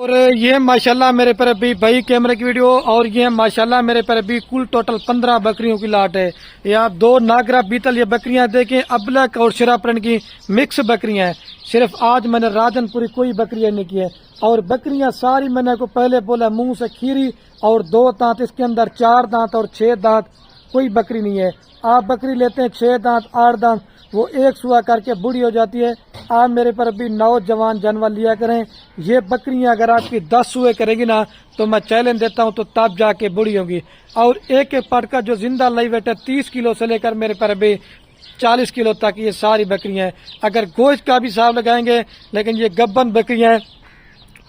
اور یہ माशाल्लाह मेरे पर अभी भाई कैमरे की वीडियो, और ये माशाल्लाह मेरे पर अभी कुल टोटल 15 बकरियों की लाट है। ये आप 2 नागरा बीतल ये बकरियां देखें, अबलक और शिरापरन की मिक्स बकरियां हैं। सिर्फ आज मैंने राजनपुरी कोई बकरियां नहीं की है, और बकरियां सारी मैंने को पहले बोला मुंह से खीरी, और 2 दांत इसके अंदर, 4 दांत और 6 दांत कोई बकरी नहीं है। आप बकरी लेते हैं 6 दांत 8 दांत, वो एक सुआ करके बूढ़ी हो जाती है। आप मेरे पर भी नौजवान जानवर लिया करें। ये बकरियां अगर आपकी 10 सुए करेगी ना, तो मैं चैलेंज देता हूं तो तब जाके बूढ़ी होगी। और एक एक पट का जो जिंदा लाइव वेट है 30 किलो से लेकर मेरे पर भी 40 किलो तक ये सारी बकरियां हैं। अगर गोश्त का भी हिसाब लगाएंगे, लेकिन ये गब्बन बकरियां हैं,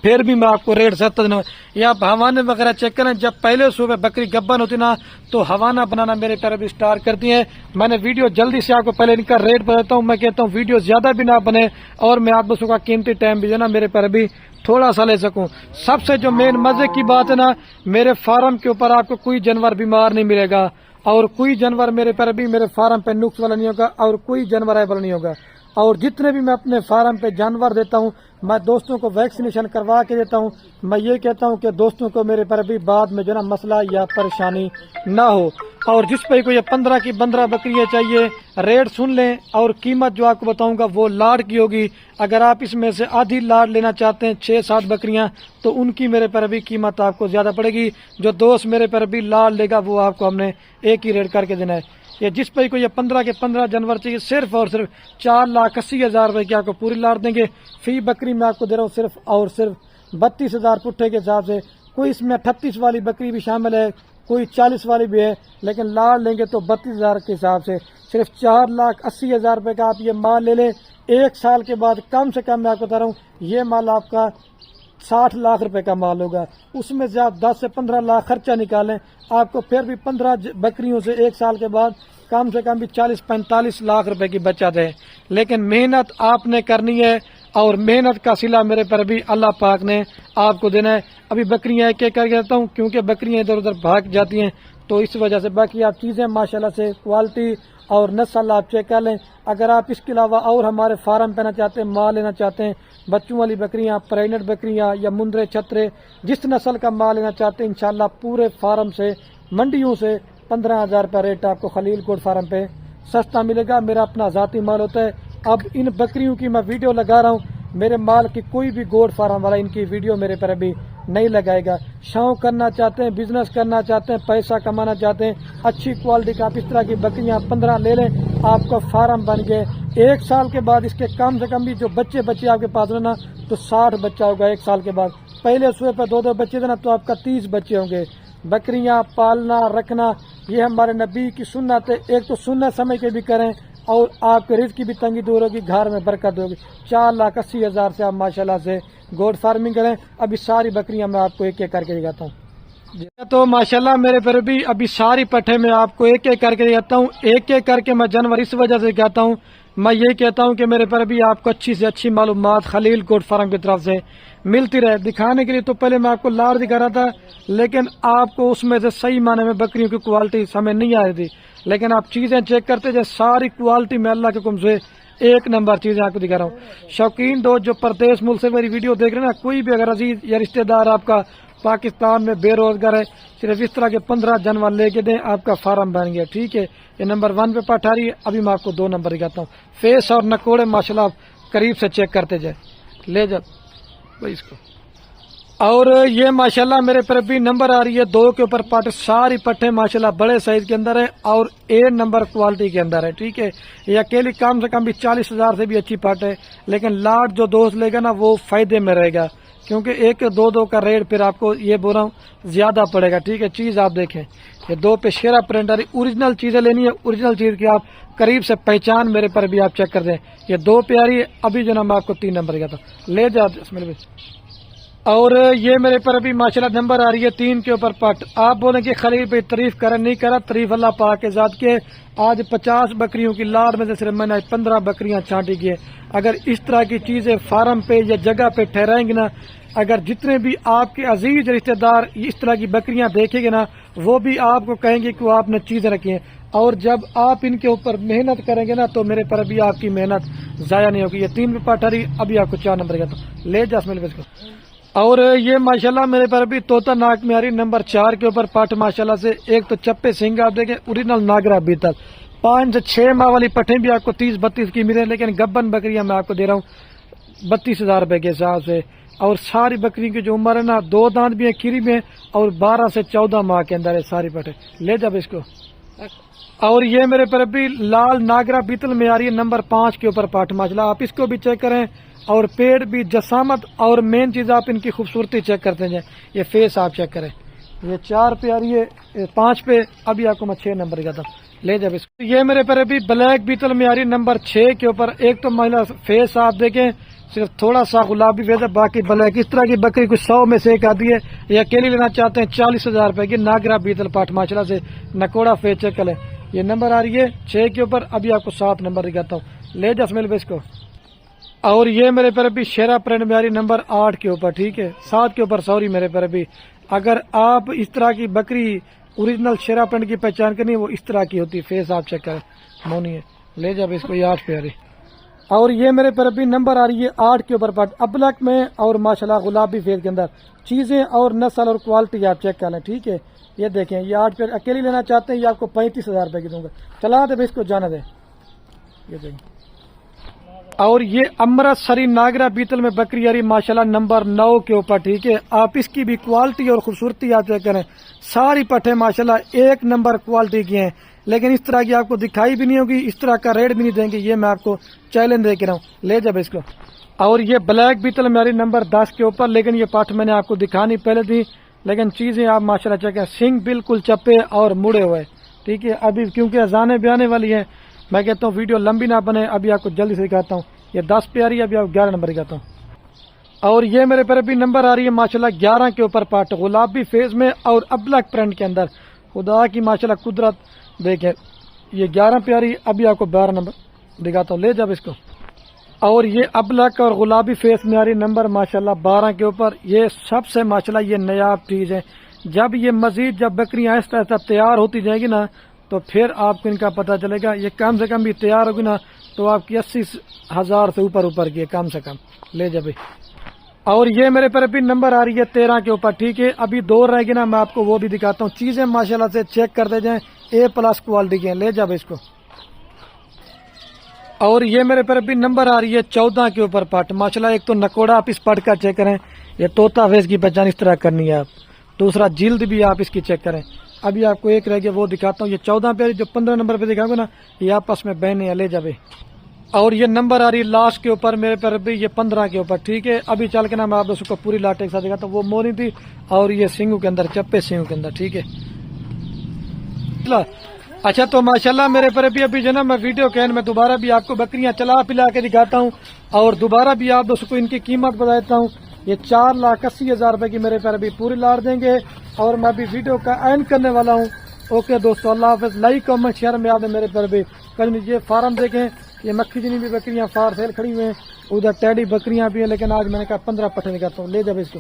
फिर भी मैं आपको रेट सस्ता देना। या आप हवाने वगैरह चेक करें, जब पहले सुबह बकरी गब्बन होती ना, तो हवाना बनाना मेरे तरफ स्टार्ट करती है। मैंने वीडियो जल्दी से आपको पहले इनका रेट बताता हूँ। मैं कहता हूँ वीडियो ज्यादा भी ना बने, और मैं आप दोस्तों का कीमती टाइम भी जो ना मेरे पर भी थोड़ा सा ले सकूं। सबसे जो मेन मजे की बात है ना, मेरे फार्म के ऊपर आपको कोई जानवर बीमार नहीं मिलेगा, और कोई जानवर मेरे पर भी मेरे फार्म पे नुक्स वाला नहीं होगा, और कोई जानवर एबल नहीं होगा। और जितने भी मैं अपने फार्म पे जानवर देता हूँ, मैं दोस्तों को वैक्सीनेशन करवा के देता हूँ। मैं ये कहता हूँ कि दोस्तों को मेरे पर भी बाद में जो ना मसला या परेशानी ना हो। और जिस पे को ये 15 की 15 बकरियां चाहिए, रेट सुन लें, और कीमत जो आपको बताऊंगा वो लाड की होगी। अगर आप इसमें से आधी लाड लेना चाहते हैं 6-7 बकरियां, तो उनकी मेरे पर भी कीमत आपको ज्यादा पड़ेगी। जो दोस्त मेरे पर भी लाड लेगा, वो आपको हमने एक ही रेट करके देना है। ये जिस पे को ये 15 के 15 जानवर चाहिए, सिर्फ और सिर्फ 4,80,000 रुपए की आपको पूरी लाट देंगे। फी बकरी में आपको दे रहा हूँ सिर्फ और सिर्फ 32,000 पुट्ठे के हिसाब से। कोई इसमें 38 वाली बकरी भी शामिल है, कोई 40 वाली भी है, लेकिन लाट लेंगे तो 32,000 के हिसाब से सिर्फ 4,80,000 रुपए का आप ये माल ले लें। 1 साल के बाद कम से कम मैं आपको बता रहा हूँ, ये माल आपका 60 लाख रुपए का माल होगा। उसमें से आप 10 से 15 लाख खर्चा निकालें, आपको फिर भी 15 बकरियों से 1 साल के बाद कम से कम भी 40-45 लाख रुपए की बचत है। लेकिन मेहनत आपने करनी है, और मेहनत का सिला मेरे पर भी अल्लाह पाक ने आपको देना है। अभी बकरियां एक एक करके देता हूँ, क्योंकि बकरियां इधर उधर भाग जाती हैं, तो इस वजह से। बाकी आप चीजें माशाल्लाह से क्वालिटी और नस्ल आप चेक कर लें। अगर आप इसके अलावा और हमारे फार्म पे ना चाहते हैं, माल लेना चाहते हैं, बच्चों वाली बकरियां, प्रेग्नेंट बकरियां, या मुंदरे छतरे, जिस नस्ल का माल लेना चाहते हैं, इंशाल्लाह पूरे फार्म से, मंडियों से 15,000 रुपये रेट आपको खलील कोट फार्म पे सस्ता मिलेगा। मेरा अपना जाती माल होता है। अब इन बकरियों की मैं वीडियो लगा रहा हूँ, मेरे माल की कोई भी गोड फार्म वाला इनकी वीडियो मेरे पर अभी नहीं लगाएगा। शौक करना चाहते हैं, बिजनेस करना चाहते हैं, पैसा कमाना चाहते हैं, अच्छी क्वालिटी का आप इस तरह की बकरियां 15 ले लें, आपका फार्म बन गए। 1 साल के बाद इसके कम से कम भी जो बच्चे आपके पास रहना, तो 60 बच्चा होगा 1 साल के बाद। पहले सुबह पर 2-2 बच्चे देना, तो आपका 30 बच्चे होंगे। बकरियां पालना रखना ये हमारे नबी की सुन्नत है। एक तो सुन्नत समय के भी करें, और आपके रिस्क की भी तंगी दूर होगी, घर में बरकत होगी। 4,80,000 से आप माशाल्लाह से गोड फार्मिंग करें। अभी सारी बकरियां मैं आपको एक एक करके दिखाता हूँ। तो माशाल्लाह मेरे पर भी अभी सारी पट्टे में आपको एक एक करके दिखाता हूँ। एक एक करके मैं जानवर इस वजह से दिखाता हूँ, मैं ये कहता हूँ कि मेरे पर भी आपको अच्छी से अच्छी मालूमात खलील गोड फार्म की तरफ से मिलती रहे। दिखाने के लिए तो पहले मैं आपको लाड़ दिखा रहा था, लेकिन आपको उसमें से सही माने में बकरियों की क्वालिटी समझ नहीं आ रही थी। लेकिन आप चीजें चेक करते जाए, सारी क्वालिटी में अल्लाह के हुक्म से 1 नंबर चीजें आपको दिखा रहा हूँ। शौकीन दोस्त जो प्रदेश मुल्क से मेरी वीडियो देख रहे हैं ना, कोई भी अगर अजीज या रिश्तेदार आपका पाकिस्तान में बेरोजगार है, सिर्फ इस तरह के 15 जानवर लेके दें, आपका फार्म बन गया। ठीक है, ये नंबर 1 पे पट आ रही है। अभी मैं आपको 2 नंबर दिखाता हूँ। फेस और नकोड़े माशाल्लाह करीब से चेक करते जाए, ले जा भाई इसको। और ये माशाल्लाह मेरे पर भी नंबर आ रही है 2 के ऊपर पट। सारी पट्टे माशाल्लाह बड़े साइज के अंदर है, और A नंबर क्वालिटी के अंदर है। ठीक है, ये अकेली कम से कम भी 40,000 से भी अच्छी पट है। लेकिन लाट जो दोस्त लेगा ना, वो फायदे में रहेगा, क्योंकि 1-2 का रेट फिर आपको ये बोल रहा हूँ ज्यादा पड़ेगा। ठीक है, चीज आप देखें, ये 2 पे शेरा प्रिंट आ रही। ओरिजिनल चीजें लेनी है, ओरिजिनल चीज की आप करीब से पहचान मेरे पर भी आप चेक कर दें। ये 2 पे आ रही है। अभी जो ना मैं आपको 3 नंबर दिखाता हूँ, ले जा इसमें। और ये मेरे पर अभी माशाल्लाह नंबर आ रही है 3 के ऊपर पट। आप बोलें कि खलील पे तारीफ करें, नहीं करा, तारीफ अल्लाह पाक के जात के। आज 50 बकरियों की लाड़ में से सिर्फ मैंने 15 बकरियां छांटी की है। अगर इस तरह की चीजें फार्म पे या जगह पे ठहराएंगे ना, अगर जितने भी आपके अजीज रिश्तेदार इस तरह की बकरियां देखेंगे ना, वो भी आपको कहेंगे कि वो आपने चीजें रखी हैं। और जब आप इनके ऊपर मेहनत करेंगे ना, तो मेरे पर भी आपकी मेहनत जाया नहीं होगी। ये 3 पे पट आ रही, अभी आपको 4 नंबर कहता हूँ, ले जा इसमें इसको। اور یہ ماشاءاللہ میرے پر بھی طوطا ناک میاری نمبر 4 کے اوپر پٹ ماشاءاللہ سے ایک تو چپے سنگ آپ دیکھیں اوریجنل ناگرا بیتل 5 سے 6 ماہ والی پٹھیں بھی آپ کو 30-32 کی ملیں، لیکن گبن بکریاں میں آپ کو دے رہا ہوں 32,000 روپے کے حساب سے. اور ساری بکری کی جو عمر ہے نا 2 دانت بھی ہیں کھیری میں اور 12 سے 14 ماہ کے اندر ہے ساری پٹھیں. لے جب اس کو. اور یہ میرے پر بھی لال ناگرا بیتل میں آ رہی ہے نمبر 5 کے اوپر پاٹ ماشاءاللہ. آپ اس کو بھی چیک کریں اور پیڑ بھی جسامت اور مین چیز آپ ان کی خوبصورتی چیک کرتے جائیں. یہ فیس آپ چیک کریں. یہ 4 پہ آ رہی ہے 5 پہ. ابھی آپ کو میں 6 نمبر کا تھا. لے جب اس کو. یہ میرے پر بھی بلیک بیتل میں آ رہی ہے نمبر 6 کے اوپر. ایک تو مہیلا فیس آپ دیکھیں صرف تھوڑا سا گلابی فیس ہے، باقی بلیک. اس طرح کی بکری کچھ 100 میں سے ایک آتی ہے. یہ اکیلی لینا چاہتے ہیں 40,000 روپے کی ناگرا بیتل پاٹ ماشاءاللہ سے نکوڑا فیس چیک کریں. یہ نمبر آ رہی ہے 6 کے اوپر. ابھی آپ کو 7 نمبر دکھاتا ہوں. لے جا اسمیل بیس کو. اور یہ میرے پر بھی شیرا پرنٹ میں آ رہی نمبر 8 کے اوپر. ٹھیک ہے 7 کے اوپر سوری میرے پر بھی. اگر آپ اس طرح کی بکری اوریجنل شیرا پرنٹ کی پہچان کرنی وہ اس طرح کی ہوتی. فیس آپ چیک کریں مونی ہے. لے جا اس کو. یہ 8 پہ آ رہی. اور یہ میرے پر بھی نمبر آ رہی ہے 8 کے اوپر پٹ ابلک میں اور ماشاءاللہ گلابی فیس کے اندر. چیزیں اور نسل اور کوالٹی آپ چیک کر لیں. ٹھیک ہے یہ دیکھیں یہ 8 پہ اکیلی لینا چاہتے ہیں. یہ آپ کو 35,000 روپے کی دوں گا. چلا دے اس کو جانا دیں. یہ دیکھیں. اور یہ امرتسری ناگرا بیتل میں بکری آ رہی ماشاءاللہ نمبر 9 کے اوپر. ٹھیک ہے آپ اس کی بھی کوالٹی اور خوبصورتی آپ چیک کریں. ساری پٹھیں ماشاءاللہ 1 نمبر کوالٹی کی ہیں، لیکن اس طرح کی آپ کو دکھائی بھی نہیں ہوگی. اس طرح کا ریٹ بھی نہیں دیں گے. یہ میں آپ کو چیلنج دے کے رہا ہوں. لے جب اس کو. اور یہ بلیک بیتل میں آ رہی نمبر 10 کے اوپر. لیکن یہ پٹھ میں نے آپ کو دکھانی پہلے تھی، لیکن چیزیں آپ ماشاءاللہ چیک کریں. سنگ بالکل چپے اور مڑے ہوئے. ٹھیک ہے ابھی کیونکہ اذانیں بھی آنے والی ہیں میں کہتا ہوں ویڈیو لمبی نہ بنے. ابھی آپ کو جلدی سے دکھاتا ہوں. یہ 10 پہ آ رہی ہے. ابھی آپ 11 نمبر دکھاتا ہوں. اور یہ میرے پر ابھی نمبر آ رہی ہے ماشاءاللہ 11 کے اوپر پاٹ گلابی فیس میں اور ابلک پرنٹ کے اندر. خدا کی ماشاءاللہ قدرت دیکھیں. یہ 11 پہ آ رہی ہے. ابھی آپ کو 12 نمبر دکھاتا ہوں. لے جب اس کو. اور یہ ابلک اور گلابی فیس میں آ رہی نمبر ماشاءاللہ 12 کے اوپر. یہ سب سے ماشاءاللہ یہ نایاب چیز ہے. جب یہ مزید جب بکریاں آہستہ آہستہ تیار ہوتی جائیں گی نا تو پھر آپ کو ان کا پتہ چلے گا. یہ کم سے کم بھی تیار ہوگی نا تو آپ کی 80,000 سے اوپر کی کم سے کم. لے جب. اور یہ میرے پر بھی نمبر آ رہی ہے 13 کے اوپر. ٹھیک ہے ابھی 2 رہ گی نا میں آپ کو وہ بھی دکھاتا ہوں. چیزیں ماشاءاللہ سے چیک کرتے جائیں A+ کوالٹی کی ہیں. لے جب اس کو. اور یہ میرے پر بھی نمبر آ رہی ہے 14 کے اوپر پٹ ماشاءاللہ. ایک تو نکوڑا آپ اس پٹ کا چیک کریں. یہ طوطا فیس کی پہچان اس طرح کرنی ہے آپ. دوسرا جلد بھی آپ اس کی چیک کریں. ابھی آپ کو ایک رہ گیا وہ دکھاتا ہوں. یہ 14 پہ جو 15 نمبر پہ دکھاؤں گا نا یہ آپس میں بہنے. لے جب. اور یہ نمبر آ رہی ہے لاسٹ کے اوپر میرے پر بھی یہ 15 کے اوپر. ٹھیک ہے ابھی چل کے نا میں آپ دوستوں کو پوری لاٹ ایک ساتھ دکھاتا ہوں. وہ مونی تھی اور یہ سنگوں کے اندر چپے سنگوں کے اندر. ٹھیک ہے اچھا تو ماشاءاللہ میرے پر بھی ابھی جو نا میں ویڈیو کے اینڈ میں دوبارہ بھی آپ کو بکریاں چلا پلا کے دکھاتا ہوں اور دوبارہ بھی آپ دوستوں کو ان کی قیمت بتا دیتا ہوں. یہ 4,80,000 روپے کی میرے پر ابھی پوری لاٹ دیں گے اور میں ابھی ویڈیو کا اینڈ کرنے والا ہوں. اوکے دوستو اللہ حافظ. لائک کمنٹ شیئر میں آپ میرے پر بھی کل یہ فارم دیکھیں. یہ مکھی جنی بھی بکریاں فار سیل کھڑی ہوئی ہیں. ادھر ٹیڈی بکریاں بھی ہیں لیکن آج میں نے کہا 15 پٹھے دکھاتا ہوں. لے جب اس کو.